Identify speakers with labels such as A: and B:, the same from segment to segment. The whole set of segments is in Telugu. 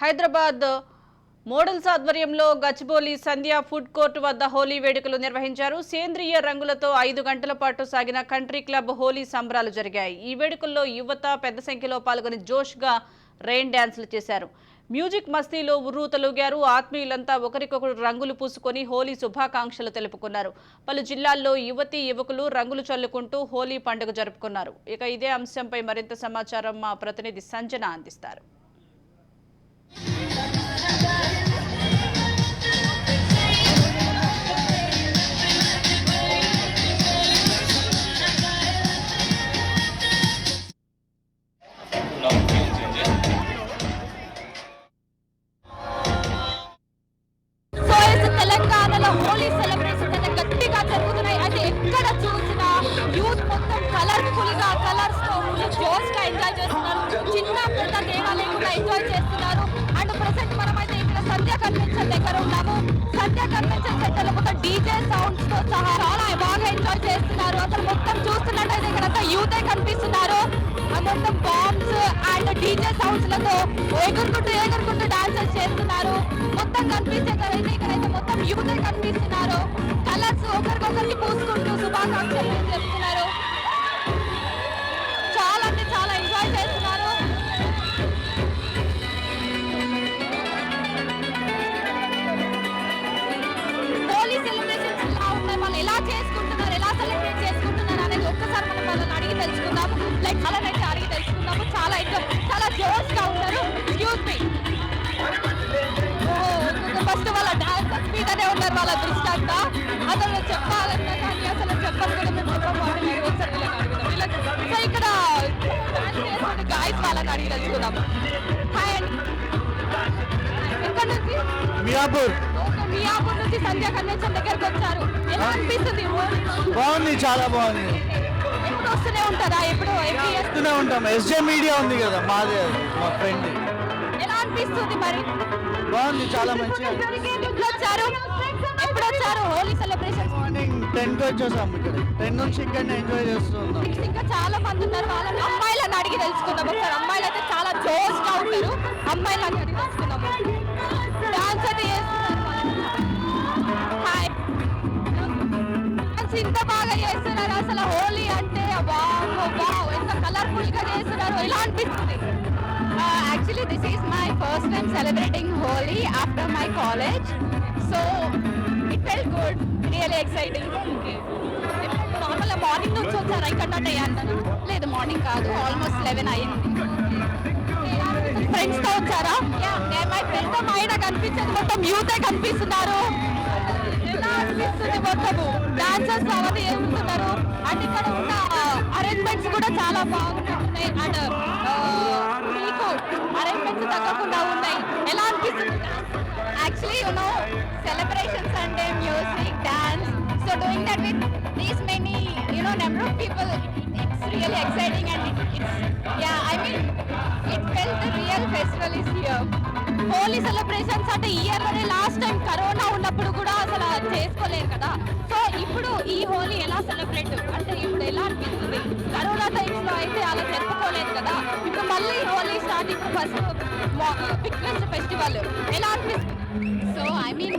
A: హైదరాబాద్ మోడల్స్ ఆధ్వర్యంలో గచ్చిబౌలి సంధ్య ఫుడ్ కోర్ట్ వద్ద హోలీ వేడుకలు నిర్వహించారు. సేంద్రియ రంగులతో 5 గంటల పాటు సాగిన కంట్రీ క్లబ్ హోలీ సంబరాలు జరిగాయి. ఈ వేడుకల్లో యువత పెద్ద సంఖ్యలో పాల్గొని జోష్గా రెయిన్ డాన్సులు చేశారు. మ్యూజిక్ మస్తీలో ఉర్రూతలూగారు. ఆత్మీయులంతా ఒకరికొకరు రంగులు పూసుకొని హోలీ శుభాకాంక్షలు తెలుపుకున్నారు. పలు జిల్లాల్లో యువతీ యువకులు రంగులు చల్లుకుంటూ హోలీ పండుగ జరుపుకున్నారు. ఇక ఇదే అంశంపై మరింత సమాచారం మా ప్రతినిధి సంజన అందిస్తారు.
B: తెలంగాణలో హోలీ సెలబ్రేషన్ అయితే గట్టిగా జరుగుతున్నాయి. అయితే ఎక్కడ చూసినా యూత్ మొత్తం కలర్ఫుల్ గా కలర్స్ తో జోష్ గా ఎంజాయ్ చేస్తున్నారు. చిన్న పెద్ద తేడా లేకుండా ఎంజాయ్ చేస్తున్నారు. అండ్ ప్రెసెంట్ మనమైతే ఇక్కడ సంధ్య కన్వెన్షన్ దగ్గర ఉన్నాము. సంధ్య కన్వెన్షన్ సెంటర్ లో మొత్తం డీజే సౌండ్స్ తో సహా చాలా బాగా ఎంజాయ్ చేస్తున్నారు. అసలు మొత్తం చూస్తున్నట్టయితే ఇక్కడ యూతే కనిపిస్తున్నారు. మొత్తం బాంబ్స్ అండ్ డీజే సౌండ్స్ లతో ఎగురుకుంటూ డాన్సెస్ చేస్తున్నారు. మొత్తం కనిపించేదైతే ఇక్కడైతే మొత్తం యూతే కనిపిస్తున్నారు. కలర్స్ ఒకరికొకరికి పూసుకుంటూ శుభాకాంక్షలు చెప్తున్నారు. చాలా అంటే చాలా ఎంజాయ్ చేస్తున్నారు. హోలీ సెలబ్రేషన్స్ ఎలా ఉన్నాయి, వాళ్ళు ఎలా చేసుకుంటున్నారు, ఎలా సెలబ్రేట్ చేసుకుంటున్నారు అనేది ఒక్కసారి మనం వాళ్ళని అడిగి తెలుసుకుందాము. లైక్ అలానైతే అడిగి తెలుసుకుందాము. చాలా జోష్ గా ఉన్నారు. ఎక్స్క్యూజ్ మీ, ఫస్ట్ వాళ్ళ డాన్సర్స్ మీదనే ఉన్నారు వాళ్ళ దృష్టి అంతా. అసలు చెప్పాలన్నా కానీ అసలు చెప్పాలి కూడా మేము చెప్పబోతున్నాం. ఒకసారి వీళ్ళకి సో ఇక్కడ డాన్స్ చేస్తున్న గాయస్ వాళ్ళని అడిగి తెలుసుకుందాం. హాయ్ అండి, ఎక్కడ నుంచి?
C: మియాపూర్.
B: మియాపూర్ నుంచి సంధ్య కన్వెన్షన్ దగ్గరకు వచ్చారు. ఎలా అనిపిస్తుంది?
C: బాగుంది, చాలా బాగుంది.
B: ఎప్పుడు వస్తూనే ఉంటారా? ఎప్పుడు
C: వస్తూనే ఉంటాం. ఎస్జే మీడియా ఉంది కదా మాదే, మా ఫ్రెండ్.
B: ఎలా అనిపిస్తుంది మరి?
C: బాగుంది, చాలా మంచిగా.
B: ఎప్పుడు వచ్చారు హోలీ సెలబ్రేషన్?
C: మార్నింగ్ 10కి వచ్చేసాం. ఇక్కడ 10 నుంచి ఇక్కడ ఎంజాయ్ చేస్తున్నాం.
B: ఇంకా చాలా మంది ఉన్నారు. వాళ్ళని అమ్మాయిలను అడిగి తెలుసుకుందాం. ఒకసారి అమ్మాయిలు అయితే చాలా జోష్ గా ఉంటారు. అమ్మాయిలను అడిగి తెలుసుకుందాం. డాన్స్ అయితే హాయ్, డాన్స్ ఇంత బాగా చేస్తున్నారు. అసలు హోలీ అంటే వావ్ ఎంత కలర్ఫుల్ గా చేస్తున్నారు. ఎలా అనిపిస్తుంది?
D: Actually, this is my first time celebrating Holi after my college, so it felt good, really exciting.
B: Normal morning నుంచి వచ్చారా ఇక్కడ అంటారా?
D: లేదు, మార్నింగ్ కాదు, ఆల్మోస్ట్ 11 అయింది.
B: ఫ్రెండ్స్ తో వచ్చారా?
D: మై ఫ్రెండ్
B: మైనా కనిపించేది మొత్తం యూతే కనిపిస్తున్నారు. ఎలా అనిపిస్తుంది? మొత్తము డాన్సర్స్ అవన్నీ ఏముతున్నారు. అండ్ ఇక్కడ ఉన్న అరేంజ్మెంట్స్ కూడా చాలా బాగున్నాయి. అండ్ మీకు అరేంజ్మెంట్స్ తగ్గకుండా ఉన్నాయి. ఎలా అనిపిస్తుంది?
D: Actually, you know, celebrations and music, dance, so doing that with these many, you know, number of people, it's really exciting. And I mean, it felt the real festival is here.
B: Holi celebrations అంటే ఇయర్ లోనే లాస్ట్ టైం కరోనా ఉన్నప్పుడు కూడా అసలు చేసుకోలేరు కదా. సో ఇప్పుడు ఈ హోలీ ఎలా సెలబ్రేట్ అంటే ఇప్పుడు ఎలా అనిపిస్తుంది? కరోనా టైమ్స్ లో అయితే అలా జరుపుకోలేదు కదా. ఇప్పుడు మళ్ళీ Holi starting first biggest festival ఎలా అనిపిస్తుంది?
D: సో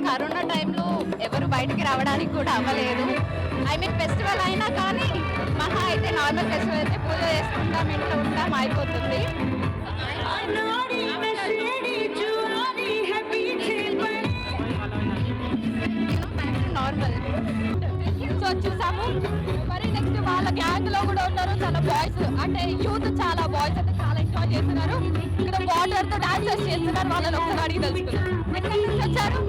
D: కరోనా టైంలో ఎవరు బయటకి రావడానికి కూడా అవ్వలేదు. ఫెస్టివల్ అయినా కానీ మహా అయితే నార్మల్ ఫెస్టివల్ అయితే పూజ చేసుకుంటాం, ఇంట్లో ఉంటాం, అయిపోతుంది.
B: నార్మల్. సో చూసాము. మరి నెక్స్ట్ వాళ్ళ గ్యాంగ్ లో కూడా ఉన్నారు చాలా బాయ్స్, అంటే యూత్ చాలా బాయ్స్ అంటే చాలా ఎంజాయ్ చేస్తున్నారు. ఇక్కడ వాటర్ తో డాన్సెస్ చేస్తున్నారు. వాళ్ళని ఒక్కరు అడిగి తెలుసుకున్నారు. ఎక్కడి నుంచి వచ్చారు?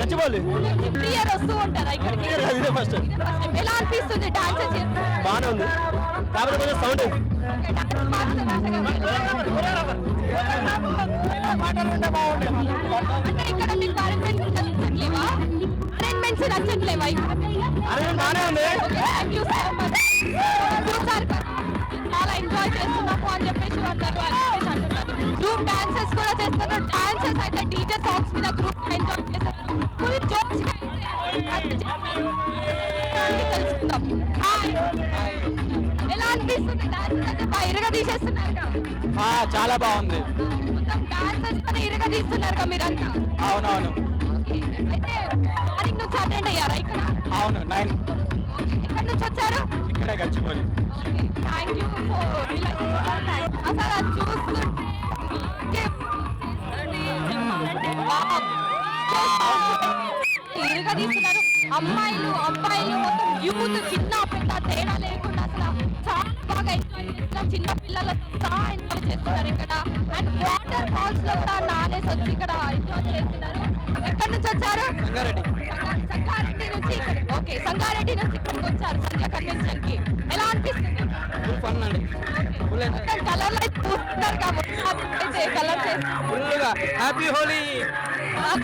C: గచ్చిబౌలి.
B: ఎవ్రీ ఇయర్ వస్తూ ఉంటారా ఇక్కడికి?
C: ఫస్ట్.
B: ఎలా అనిపిస్తుంది డాన్సెస్ చేస్తే?
C: బాగానే ఉంది, కాబట్టి కొంచెం సౌండ్
B: అంటే ఇక్కడ మీకు అరేంజ్మెంట్స్ నచ్చట్లేవా? అరేంజ్మెంట్స్ నచ్చట్లేవా?
C: బాగానే ఉంది.
B: చూసారు కదా చాలా ఎంజాయ్ చేస్తున్నాము అని చెప్పేసి అంటున్నారు. గ్రూప్ డాన్సెస్ కూడా చేస్తున్నారు. డాన్సెస్ అయితే డీజే సాంగ్స్ మీద గ్రూప్ ఎంజాయ్ చేస్తున్నారు. ఫుల్ జోష్ తెలుసుకుందాం. ఎలా అనిపిస్తుంది? డాన్సెస్ అయితే బయటగా తీసేస్తున్నారు.
C: చాలా బాగుంది.
B: మొత్తం డాన్సెస్ పని ఇరగదీస్తున్నారుగా మీరంతా.
C: అవునవును
B: అయితే మార్నింగ్ నుంచి అటెండ్ అయ్యారా ఇక్కడ?
C: అవును 9
B: ఎక్కడి నుంచి వచ్చారు?
C: ఇక్కడే గచ్చిపోయి
B: థ్యాంక్ యూ అసలు అది చూస్తుంటే ఇరగదీస్తున్నారు. అమ్మాయిలు అబ్బాయిలు మొత్తం యూత్ చిన్న పెద్ద తేడా లేకుండా అసలు చాలా బాగా ఎంజాయ్ చేస్తున్నారు. చిన్న పిల్లలతో సహా ఎంజాయ్ చేస్తున్నారు ఇక్కడ. అండ్ వాటర్ ఫాల్స్ లో కూడా నానేసి వచ్చి ఇక్కడ ఎంజాయ్ చేస్తున్నారు. ఎక్కడి నుంచి వచ్చారు? సంగారెడ్డి నుంచి ఓకే, సంగారెడ్డి నుంచి ఇక్కడికి వచ్చారు సంధ్య కన్వెన్షన్ కి. ఎలా అనిపిస్తుంది?
C: ఫన్ అండి
B: కలర్ లైట్ చూస్తున్నారు కాబట్టి కలర్
C: ఫుల్గా హ్యాపీ హోలీ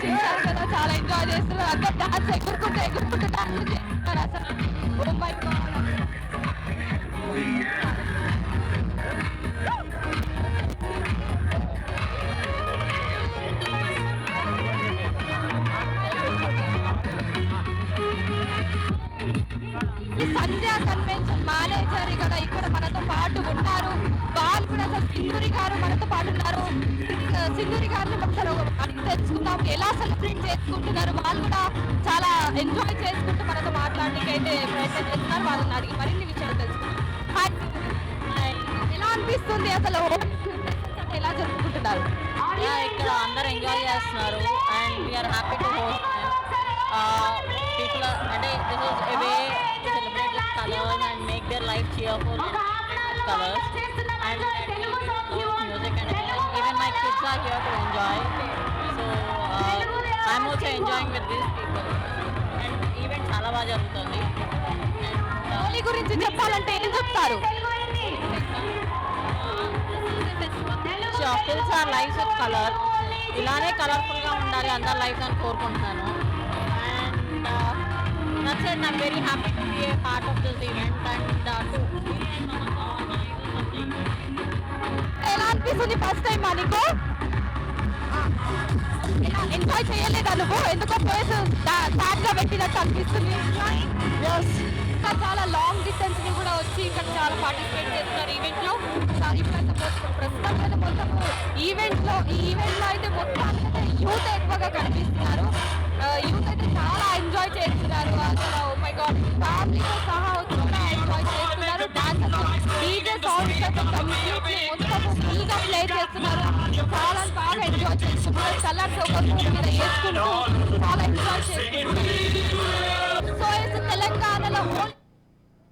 B: చూసారు కదా, చాలా ఎంజాయ్ చేస్తున్నారు. అందరు డాన్స్ ఎగురుకుంటూ డాన్స్ చేస్తున్నారు అసలు. Oh my god. Sandhya convention manager ఇక్కడ మనతో పాటు ఉన్నారు. వాళ్ళు కూడా అసలు సింధూరి గారు మనతో పాటు ఉన్నారు. సింధూరి గారిని ఒకసారి అడిగి తెలుసుకుందాం ఎలా సెలబ్రేట్ చేసుకుంటున్నారు. వాళ్ళు కూడా చాలా ఎంజాయ్ చేసుకుంటూ మనతో మాట్లాడడానికి అయితే ప్రయత్నం చేస్తున్నారు. వాళ్ళని అడిగి మరిన్ని విషయాలు తెలుసుకుంటాం. ఎలా అనిపిస్తుంది అసలు ఎలా జరుపుకుంటున్నారు?
E: ఇక్కడ అందరు ఎంజాయ్ చేస్తున్నారు and we are happy to host people అంటే this is a way to celebrate with colours and make their life cheerful with colors and music and even my kids are here to enjoy, so I'm also enjoying with these people and event చాలా బాగా జరుగుతుంది.
B: హోలీ గురించి చెప్పాలంటే ఏం చెప్తారు?
E: fills our lives with color. ఇలానే కలర్ఫుల్గా ఉండాలి అందరి లైఫ్ అని కోరుకుంటున్నాను. And that's it. I'm very happy to be a part of this event and
B: ఎలా అనిపిస్తుంది ఫస్ట్ టైం నీకు? ఎంజాయ్ చేయలేదా నువ్వు? ఎందుకో ఫేస్ సాడ్గా పెట్టినట్టు అనిపిస్తుంది. ఇంకా చాలా లాంగ్ డిస్టెన్స్ ని కూడా వచ్చి ఇక్కడ చాలా పార్టిసిపేట్ చేస్తున్నారు ఈవెంట్ లో. ఇప్పుడైతే ప్రస్తుతం మొత్తం ఈ ఈవెంట్ లో అయితే మొత్తానికి యూత్ ఎక్కువగా కనిపిస్తున్నారు. యూత్ అయితే చాలా ఎంజాయ్ చేస్తున్నారు. అసలు ఓ మై గాడ్, ఫ్యామిలీతో సహా వచ్చి కూడా ఎంజాయ్ చేస్తున్నారు. డాన్సెస్ డీజే సాంగ్స్ అయితే కంప్లీట్లీ మొత్తం ఫుల్ గా ప్లే చేస్తున్నారు. చాలా బాగా ఎంజాయ్ చేస్తున్నారు. కలర్స్ ఒక మీద వేసుకుంటూ చాలా ఎంజాయ్ చేస్తున్నారు. సో తెలంగాణలో